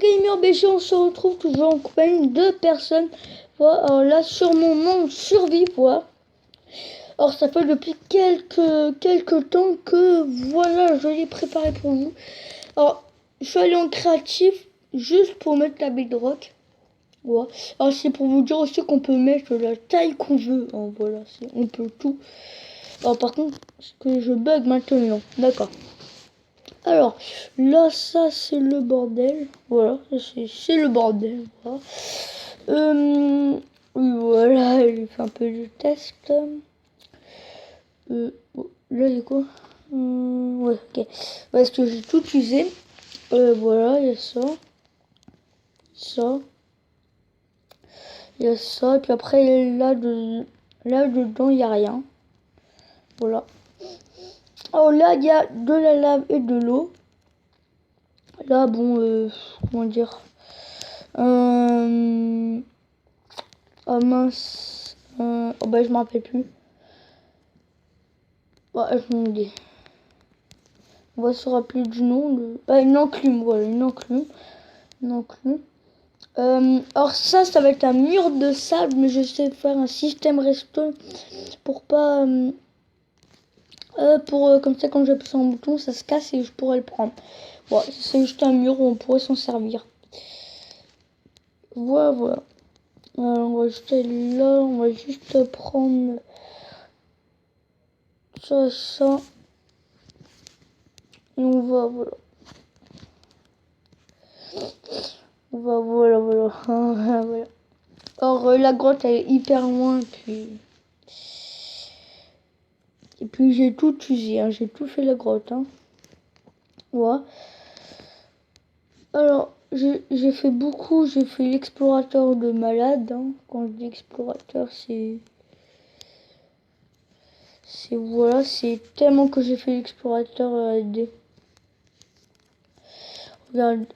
Gamer BG, on se retrouve toujours en compagnie de personnes. Voilà, alors là sur mon monde survie, voilà. Alors ça fait depuis quelques temps que voilà, je l'ai préparé pour vous. Alors je suis allé en créatif juste pour mettre la bedrock. Voilà. Alors c'est pour vous dire aussi qu'on peut mettre la taille qu'on veut. Alors, voilà, on peut tout. Alors par contre, ce que je bug maintenant, d'accord. Alors, là, ça, c'est le bordel. Voilà, c'est le bordel. Voilà. Oui, voilà, j'ai fait un peu de test. Bon, là, du coup, ouais, ok. Parce que j'ai tout usé. Voilà, il y a ça. Ça. Il y a ça. Et puis après, là dedans, il n'y a rien. Voilà. Alors là, il y a de la lave et de l'eau. Là, bon, comment dire, oh mince, oh bah je m'en rappelle plus. Bah, je me dis. On va se rappeler du nom. Une enclume, voilà, une enclume. Une enclume. Alors ça va être un mur de sable, mais je sais faire un système redstone pour pas... comme ça, quand j'appuie sur un bouton, ça se casse et je pourrais le prendre. Voilà, c'est juste un mur où on pourrait s'en servir. Voilà, voilà. Alors, on va juste aller là, on va juste prendre ça. Et on va, voilà. On va, voilà. Voilà. Or, la grotte, elle est hyper loin, et puis j'ai tout usé, hein, j'ai tout fait la grotte, hein. Voilà. Alors, j'ai fait beaucoup, j'ai fait l'explorateur de malade, hein. Quand je dis explorateur, voilà, c'est tellement que j'ai fait l'explorateur des... Regarde,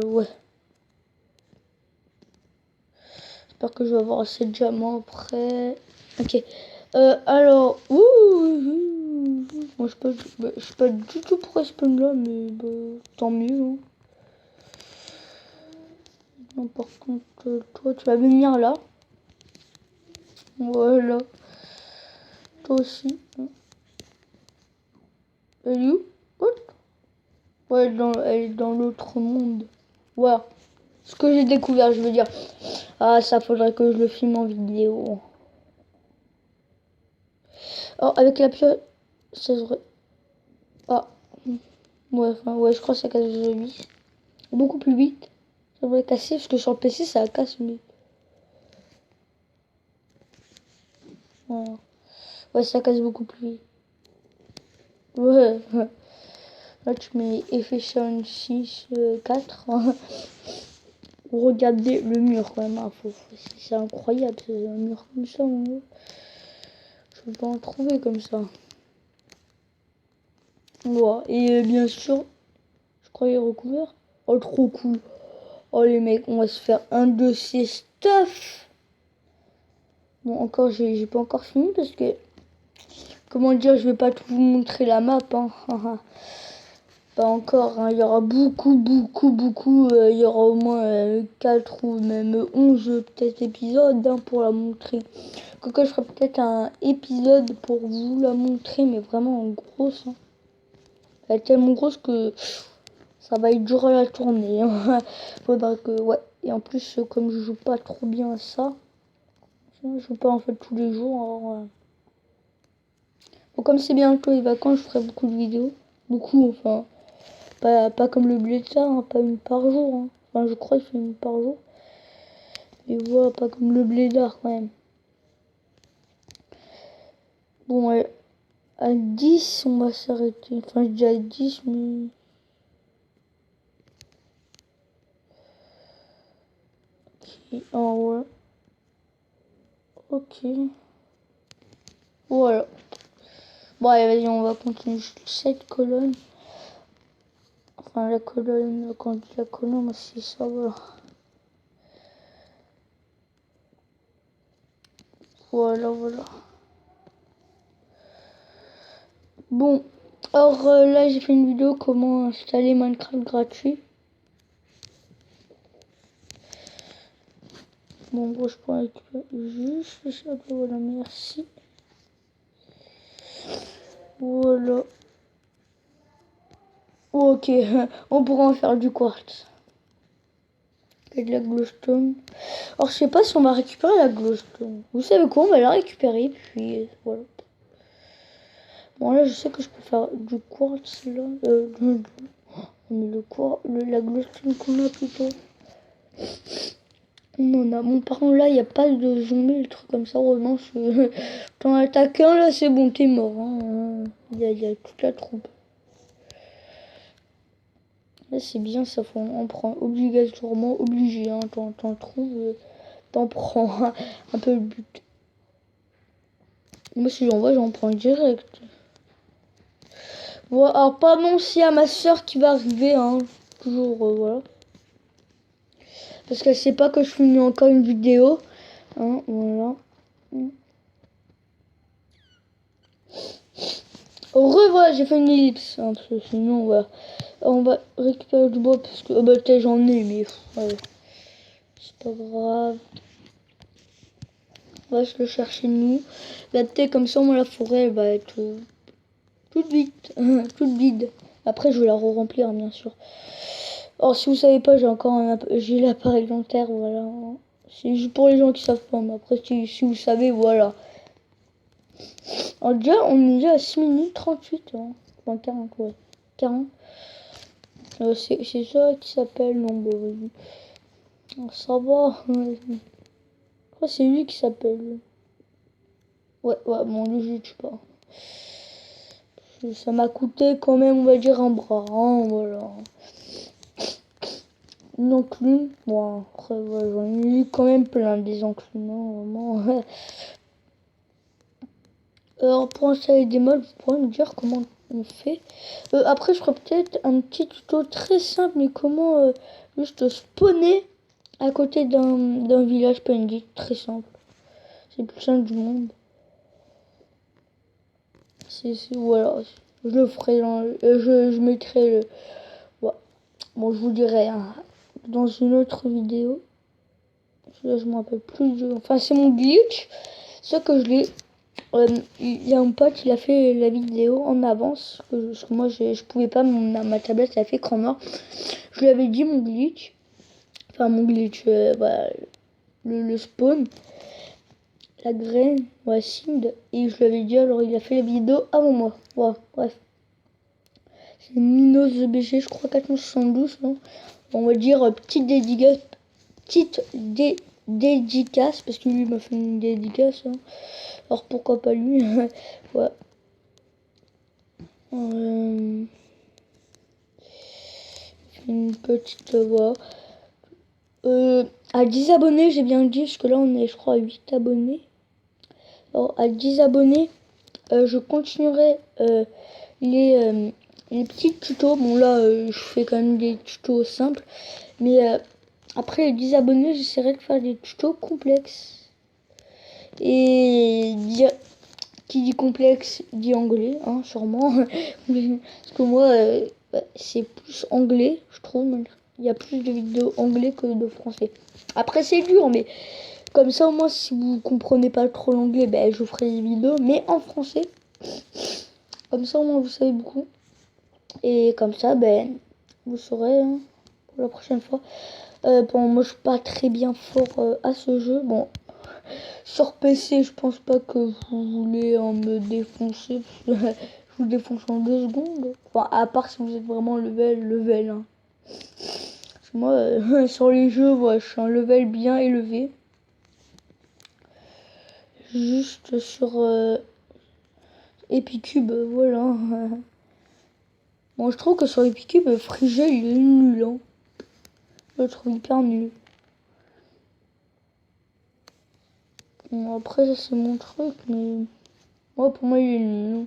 ouais. J'espère que je vais avoir assez de diamants après. Ok. Alors, moi je suis pas du tout pour respawn là, mais bah, tant mieux. Hein. Non, par contre, toi tu vas venir là. Voilà. Toi aussi. Elle est où? What? Ouais, elle est dans l'autre monde. Voilà. Ce que j'ai découvert, je veux dire. Ah, ça faudrait que je le filme en vidéo. Alors, avec la pioche, ça serait... Ah. Ouais, enfin, ouais, je crois que ça casse vite. Beaucoup plus vite. Ça devrait casser, parce que sur le PC, ça casse, mais... Voilà. Ouais, ça casse beaucoup plus vite. Ouais. Là, tu mets Efficient 6, 4. Regardez le mur, quand même. Hein. C'est incroyable, c'est un mur comme ça. Hein. Je peux pas en trouver comme ça. Voilà. Et bien sûr, je crois qu'il est recouvert. Oh, trop cool. Oh, les mecs, on va se faire un de ces stuff. Bon, encore, j'ai pas encore fini parce que... Comment dire, je vais pas tout vous montrer la map. Hein. Pas encore, hein. Il y aura beaucoup. Il y aura au moins 4 ou même 11 peut-être épisodes hein, pour la montrer. Quoique je ferai peut-être un épisode pour vous la montrer, mais vraiment en grosse. Hein. Elle est tellement grosse que ça va être dur à la tourner. Hein. Faudra que... Ouais. Et en plus, comme je joue pas trop bien à ça, je joue pas en fait tous les jours. Alors, bon, comme c'est bientôt les vacances, je ferai beaucoup de vidéos. Beaucoup, enfin. Pas comme le blétard, hein, pas une par jour. Hein. Enfin, je crois que c'est une par jour. Mais voilà, pas comme le blédard quand même. Bon, ouais, à 10, on va s'arrêter. Enfin, je dis à 10, mais... Ok, oh, ouais. Ok. Voilà. Bon, allez, vas-y, on va continuer cette colonne. Enfin, la colonne, quand je dis la colonne, c'est ça, voilà. Voilà. Bon, alors là, j'ai fait une vidéo comment installer Minecraft gratuit. Bon, en gros, je peux récupérer juste le chapeau. Voilà, merci. Voilà. Ok, on pourra en faire du quartz. Et de la glowstone. Alors, je sais pas si on va récupérer la glowstone. Vous savez quoi? On va la récupérer, puis voilà. Bon, là, je sais que je peux faire du quartz, là. Mais la glowstone qu'on a plutôt. On en a. Bon, par contre, là, il n'y a pas de zombie, le truc comme ça. Heureusement, t'en attaques un, là, c'est bon, t'es mort. Hein. Il y a toute la troupe. Là, c'est bien, ça faut en prendre obligatoirement, obligé. Hein. T'en trouves, t'en prends un peu le but. Moi, si j'en vois, j'en prends direct. Voilà, alors, pas bon si à ma soeur qui va arriver, hein. Toujours, voilà. Parce qu'elle sait pas que je finis encore une vidéo. Hein, voilà. Revoilà, j'ai fait une ellipse. Hein, parce que sinon, voilà. On va récupérer du bois parce que bah, j'en ai, mais ouais. C'est pas grave. On va se le chercher nous. La thé comme ça, moi la forêt elle va être toute vide. Toute vide. Après, je vais la re-remplir, bien sûr. Alors, si vous savez pas, j'ai l'appareil dentaire, voilà. C'est juste pour les gens qui savent pas, mais après, si vous savez, voilà. Alors, déjà, on est déjà à 6 minutes 38, hein. Enfin, 40, ouais. 40. C'est ça qui s'appelle, non, bah, vas-y. Ça va. Je crois que c'est lui qui s'appelle. Ouais, bon, lui, je tue pas. Ça m'a coûté quand même, on va dire, un bras, hein, voilà. Une enclume, bon, après, ouais, j'en ai eu quand même plein des enclumes, hein, vraiment. Alors, pour installer des modes, vous pourrez me dire comment on fait. Après, je ferai peut-être un petit tuto très simple, mais comment juste spawner à côté d'un village PNJ, très simple. C'est le plus simple du monde. Voilà, je le ferai je mettrai le. Ouais. Bon, je vous dirai hein, dans une autre vidéo. Là, je me rappelle plus de. Enfin, c'est mon glitch. C'est que je l'ai. Il y a un pote, il a fait la vidéo en avance. Parce que moi, je pouvais pas. Ma tablette, elle a fait écran noir. Je lui avais dit mon glitch. Enfin, mon glitch. Bah, le spawn. La graine. Ouais, Sind. Et je lui avais dit, alors il a fait la vidéo avant moi. Voilà, bref. C'est Minos BG, je crois 472, non? On va dire petite dédicace, parce que lui m'a fait une dédicace. Hein. Alors pourquoi pas lui? Ouais. Une petite voix. À 10 abonnés, j'ai bien dit, parce que là on est, je crois, à 8 abonnés. Alors à 10 abonnés, je continuerai les petits tutos. Bon là, je fais quand même des tutos simples. Mais après les 10 abonnés, j'essaierai de faire des tutos complexes. Et qui dit complexe dit anglais, hein, sûrement. Parce que moi, c'est plus anglais, je trouve. Il y a plus de vidéos anglais que de français. Après, c'est dur, mais comme ça, au moins, si vous comprenez pas trop l'anglais, ben, je vous ferai des vidéos, mais en français. Comme ça, au moins, vous savez beaucoup. Et comme ça, ben, vous saurez hein, pour la prochaine fois. Bon, moi, je suis pas très bien fort à ce jeu. Bon, sur PC, je pense pas que vous voulez me défoncer. Je vous défonce en 2 secondes. Enfin, à part si vous êtes vraiment level. Hein. Parce que moi, sur les jeux, ouais, je suis un level bien élevé. Juste sur Epicube, voilà. Bon, je trouve que sur Epicube, Frigel, il est nul. Hein. Je le trouve hyper nul. Bon, après, ça, c'est mon truc, mais... Moi, pour moi, il est nul.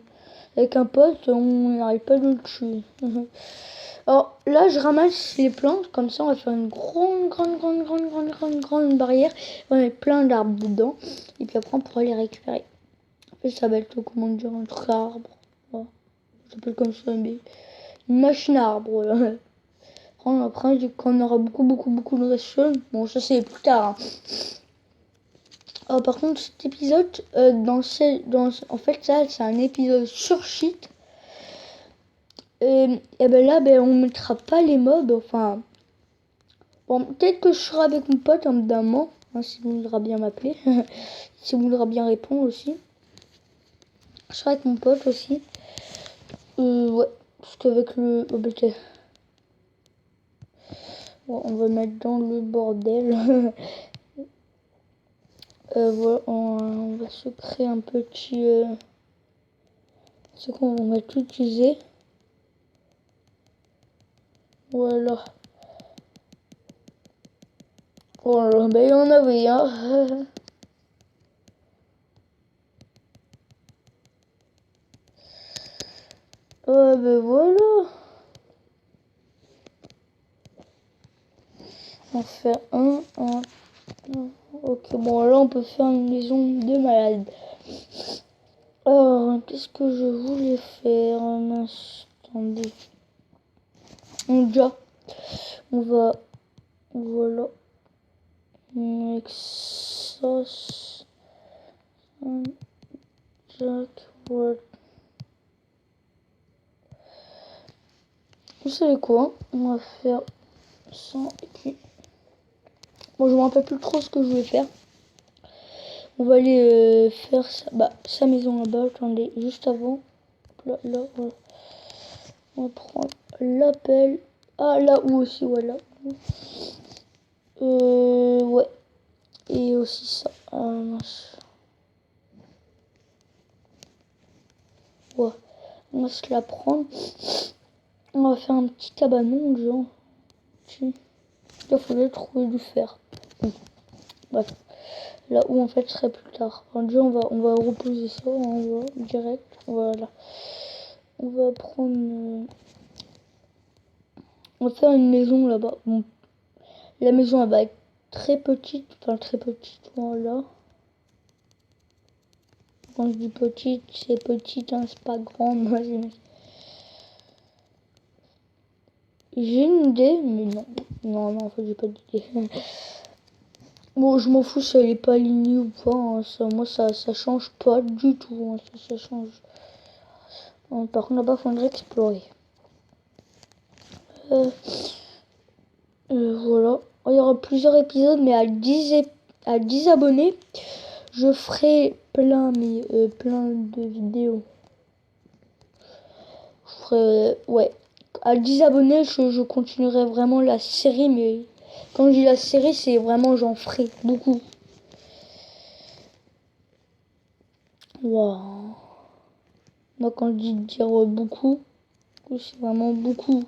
Avec un pote, on n'arrive pas de le tuer. Alors là, je ramasse les plantes, comme ça, on va faire une grande barrière. On va mettre plein d'arbres dedans. Et puis après, on pourra les récupérer. Après, ça va être, comment dire, un truc à arbre. Voilà. Ça s'appelle comme ça, mais... Une machine à arbre, voilà. Après, quand on aura beaucoup de redstone, bon, ça c'est plus tard. Hein. Oh, par contre, cet épisode, en fait, ça, c'est un épisode sur cheat. Et ben là, ben, on mettra pas les mobs. Enfin, bon, peut-être que je serai avec mon pote un moment, hein, si vous voudra bien m'appeler, si vous voudra bien répondre aussi. Je serai avec mon pote aussi. Ouais, parce qu'avec le... Oh, ben, bon, on va mettre dans le bordel. Voilà, on va se créer un petit... c'est qu'on va tout utiliser. Voilà. Voilà, ben il y en avait, hein. Ben voilà. On va faire un. Ok, bon là on peut faire une maison de malade. Alors, qu'est-ce que je voulais faire? Attendez. Déjà, on va... Voilà. Avec ça. Jack, voilà. Vous savez quoi? On va faire ça et puis... Bon, je me rappelle plus trop ce que je voulais faire. On va aller faire sa maison là-bas. Attendez, juste avant. Là, voilà. On va prendre l'appel. Ah, là où aussi, voilà. Ouais. Et aussi ça. Ouais. On va se la prendre. On va faire un petit cabanon, genre. Il faudrait trouver du fer. Bref. Là où en fait serait plus tard. Enfin, déjà on va reposer ça, on va direct. Voilà. On va prendre... on va faire une maison là-bas. Bon, la maison elle va être très petite. Enfin très petite, voilà. Quand je dis petite, c'est petite, hein, c'est pas grande. J'ai une idée, mais non. Non, en fait j'ai pas d'idée. Bon, je m'en fous si elle est pas alignée ou pas. Hein. Ça, moi, ça change pas du tout. Hein. Ça change. Par contre, là-bas, il faudrait explorer. Voilà. Il y aura plusieurs épisodes, mais à 10 abonnés, je ferai plein de vidéos. Je ferai, ouais. À 10 abonnés, je continuerai vraiment la série, mais quand je dis la série, c'est vraiment j'en ferai beaucoup. Waouh. Moi, quand je dis dire beaucoup, c'est vraiment beaucoup.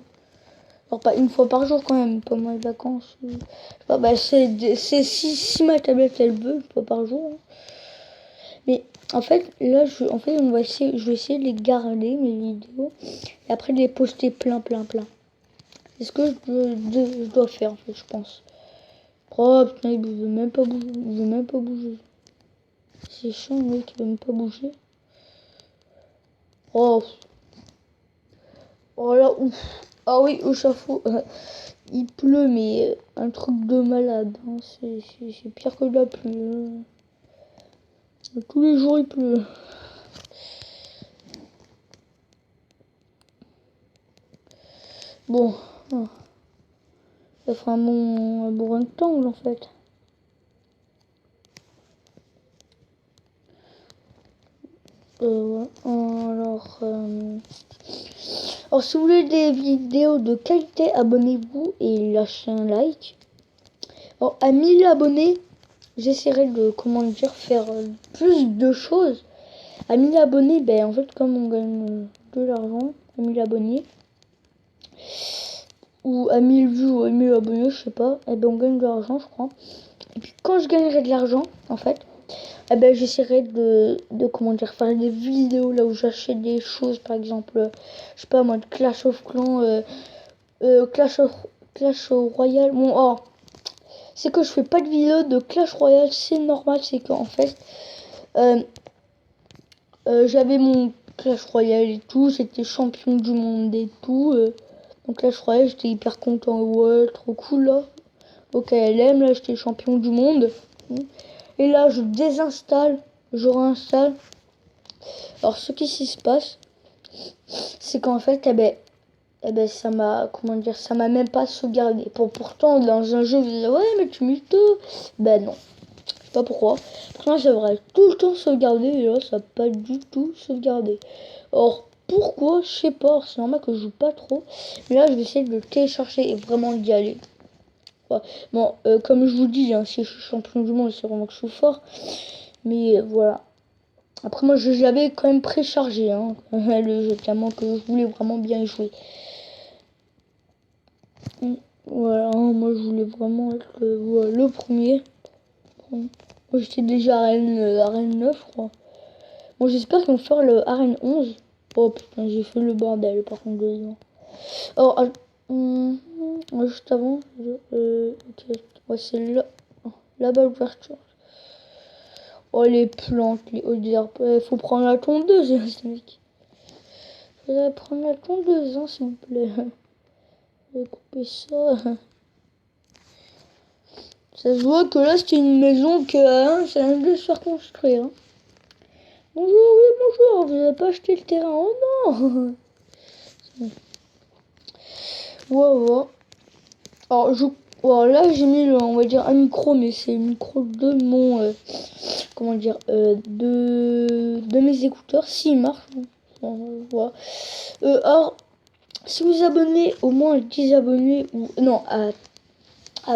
Alors, pas une fois par jour quand même, pendant les vacances. Bah, c'est si ma tablette elle veut, une fois par jour. Hein. Mais en fait, là, je vais essayer de les garder, mes vidéos, et après de les poster plein. C'est ce que je dois faire, en fait, je pense. Oh putain, il veut même pas bouger. Il veut même pas bouger. C'est chiant, le mec, il veut même pas bouger. Oh. Oh là, ouf. Ah oui, au chafaud. Il pleut, mais un truc de malade. Hein. C'est pire que de la pluie. Hein. Tous les jours, il pleut. Bon. Ça fera un bon rectangle, en fait. Ouais. Alors, si vous voulez des vidéos de qualité, abonnez-vous et lâchez un like. Alors, à 1000 abonnés, j'essaierai de, comment dire, faire plus de choses. À 1000 abonnés, ben, en fait, comme on gagne de l'argent, à 1000 abonnés, ou à 1000 vues ou à 1000 abonnés, je sais pas, et ben, on gagne de l'argent, je crois. Et puis, quand je gagnerai de l'argent, en fait, eh ben, j'essaierai de comment dire, faire des vidéos là où j'achète des choses, par exemple, je sais pas moi, de Clash of Clans, Clash Royale. Bon, oh, c'est que je fais pas de vidéo de Clash Royale, c'est normal, c'est qu'en fait, j'avais mon Clash Royale et tout, j'étais champion du monde et tout. Donc Clash Royale, j'étais hyper content, ouais, trop cool là. Au KLM, là, j'étais champion du monde. Et là, je désinstalle, je réinstalle. Alors, ce qui se passe, c'est qu'en fait, ça m'a, comment dire, ça m'a même pas sauvegardé. Pourtant, dans un jeu, vous dites, ouais, mais tu mets tout. Ben non, je sais pas pourquoi. Pourtant, ça devrait tout le temps sauvegarder, et là, ça n'a pas du tout sauvegardé. Or, pourquoi, je sais pas, c'est normal que je joue pas trop. Mais là, je vais essayer de le télécharger et vraiment d'y aller. Ouais. Bon, comme je vous dis, hein, si je suis champion du monde, c'est vraiment que je suis fort. Mais voilà. Après, moi, je l'avais quand même préchargé, hein, le jeu, tellement que je voulais vraiment bien y jouer. Voilà, hein, moi, je voulais vraiment être le premier. Moi, j'étais déjà arène 9, je crois. Bon, j'espère qu'ils vont faire le arène 11. Oh putain, j'ai fait le bordel, par contre, dedans. Alors, juste avant, ok, ouais, c'est là, là-bas l'ouverture. Oh, les plantes, les odières. Faut prendre la tondeuse, ce mec. Faudrait prendre la tondeuse, hein, s'il vous plaît. Je vais couper ça. Ça se voit que là, c'était une maison que ça vient de se faire construire. Hein. Bonjour, oui, bonjour. Vous n'avez pas acheté le terrain? Oh non. Ouais. Alors, là, j'ai mis, on va dire, un micro, mais c'est le micro de mon... comment dire, de mes écouteurs, s'il marche. Voilà. Alors, si vous abonnez au moins 10 abonnés, ou non, à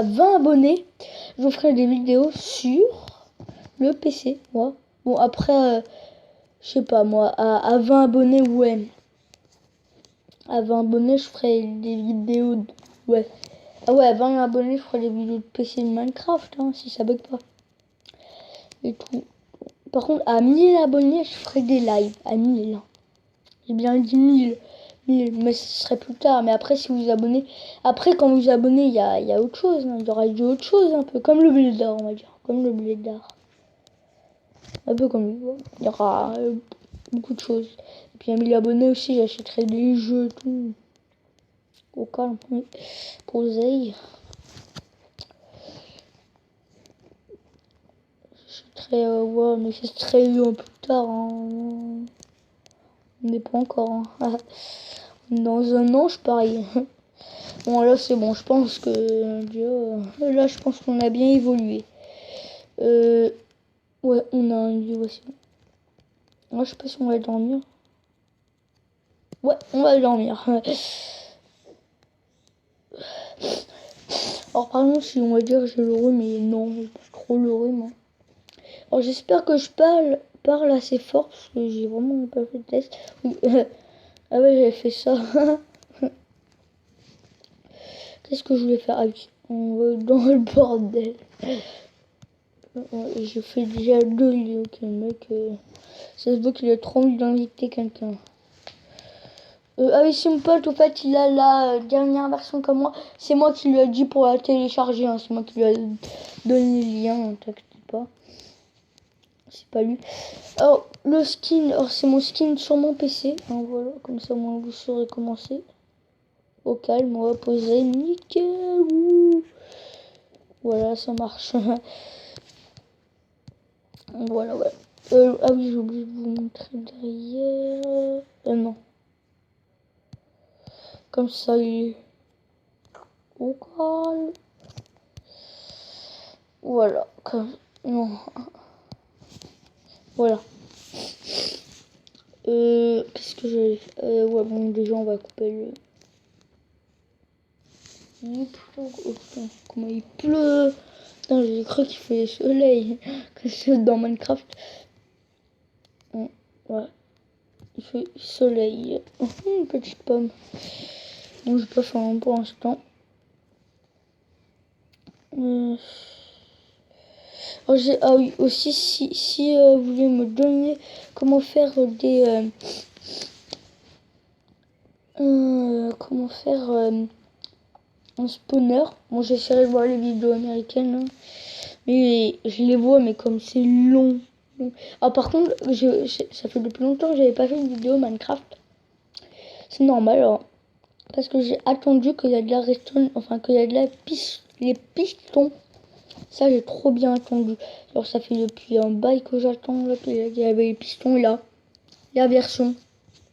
20 abonnés, je vous ferai des vidéos sur le PC. Moi. Bon, après, je sais pas, moi, à 20 abonnés, ouais. À 20 abonnés, je ferai des vidéos, ouais. Ah ouais, à 20 abonnés, je ferai des vidéos de PC de Minecraft, hein, si ça bug pas. Et tout. Par contre, à 1000 abonnés, je ferai des lives. À 1000. J'ai bien dit 1000. Mais ce serait plus tard. Mais après, si vous vous abonnez... Après, quand vous vous abonnez, il y a autre chose. Hein. Il y aura autre chose, un peu. Comme le blé d'or, on va dire. Comme le blé d'or. Un peu comme lui. Il y aura beaucoup de choses. Et puis, à 1000 abonnés aussi, j'achèterai des jeux, tout. Au calme, oui. Poseille. J'achèterai... ouais, mais ce serait un peu tard. Hein. On n'est pas encore. Hein. Dans un an, je parie. Bon, là, c'est bon. Je pense que... là, je pense qu'on a bien évolué. Ouais, on a un lit aussi. Moi, je sais pas si on va dormir. Ouais, on va dormir. Alors, par exemple, si on va dire j'ai le rhume, mais non, j'ai pas trop le rhume. Hein. Alors, j'espère que je parle assez fort, parce que j'ai vraiment pas fait de test. Oui. Ah ouais, j'avais fait ça. Qu'est-ce que je voulais faire? Ah oui, on va dans le bordel. Je fais déjà 2 lits, ok, mec. Ça se voit qu'il a trop envie d'inviter quelqu'un. Ah oui, mon pote, au fait, il a la dernière version comme moi. C'est moi qui lui ai dit pour la télécharger. Hein. C'est moi qui lui ai donné le lien, ne t'inquiète pas. C'est pas lui. Alors, le skin, alors c'est mon skin sur mon PC. Hein, voilà, comme ça, moi, vous saurez comment c'est. Au calme, on va poser. Nickel. Ouh. Voilà, ça marche. Voilà, ouais. Ah oui, j'ai oublié de vous montrer derrière. Non. Comme ça, il est au calme. Voilà. Comme... Non. Voilà. Qu'est-ce que j'avais fait ouais, bon, déjà, on va couper le... Oh, putain, comment il pleut. Putain, j'ai cru qu'il faisait soleil. Que c'est dans Minecraft. Ouais. Il fait soleil. Une petite pomme. Bon, je vais pas faire un pour l'instant. Ah oui, aussi, si vous voulez me donner comment faire des... comment faire un spawner. Bon, j'essaierai de voir les vidéos américaines. Hein. Mais je les vois, mais comme c'est long. Ah, par contre, ça fait depuis longtemps que j'avais pas fait une vidéo Minecraft. C'est normal, alors. Parce que j'ai attendu qu'il y a de la redstone, enfin qu'il y a de la les pistons Ça, j'ai trop bien attendu. Alors, ça fait depuis un bail que j'attends. Là, il y avait les pistons et là, la version,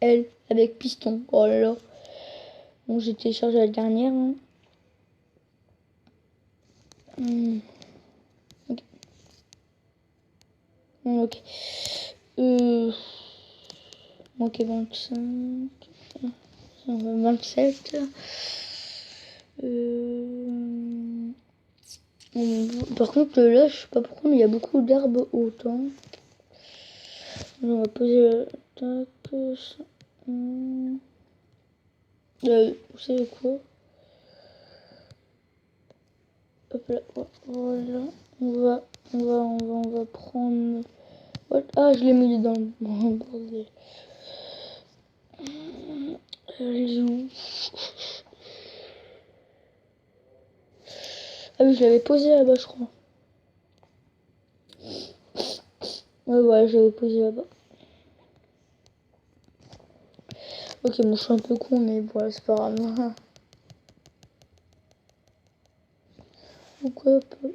elle, avec piston. Oh là là. Bon, j'ai téléchargé la dernière. Hein. Ok. Ok. Ok, 25. 27. Par contre, là, je sais pas pourquoi, mais il y a beaucoup d'herbes autant. On va poser tac, ça. Vous savez quoi? Hop là, voilà. On va prendre. Ah, je l'ai mis dans le bordel. Elle est où? Ah oui, je l'avais posé là-bas, je crois. Ouais, voilà, je l'avais posé là-bas. Ok, bon, je suis un peu con, mais voilà, c'est pas grave. Pourquoi pas?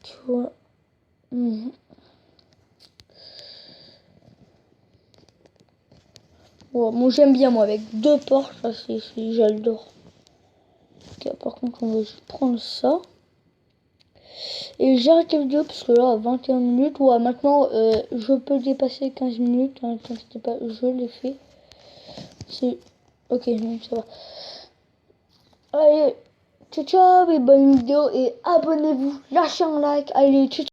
Tu vois. Ouais, moi, j'aime bien, moi, avec deux portes, ça, j'adore. Ok, par contre, on va juste prendre ça. Et j'arrête la vidéo parce que là, à 21 minutes, ouais, maintenant, je peux dépasser 15 minutes. Hein, t'inquiète pas, je l'ai fait. C'est... Ok, non, ça va. Allez, ciao ciao, et bonne vidéo et abonnez-vous, lâchez un like, allez, ciao ciao.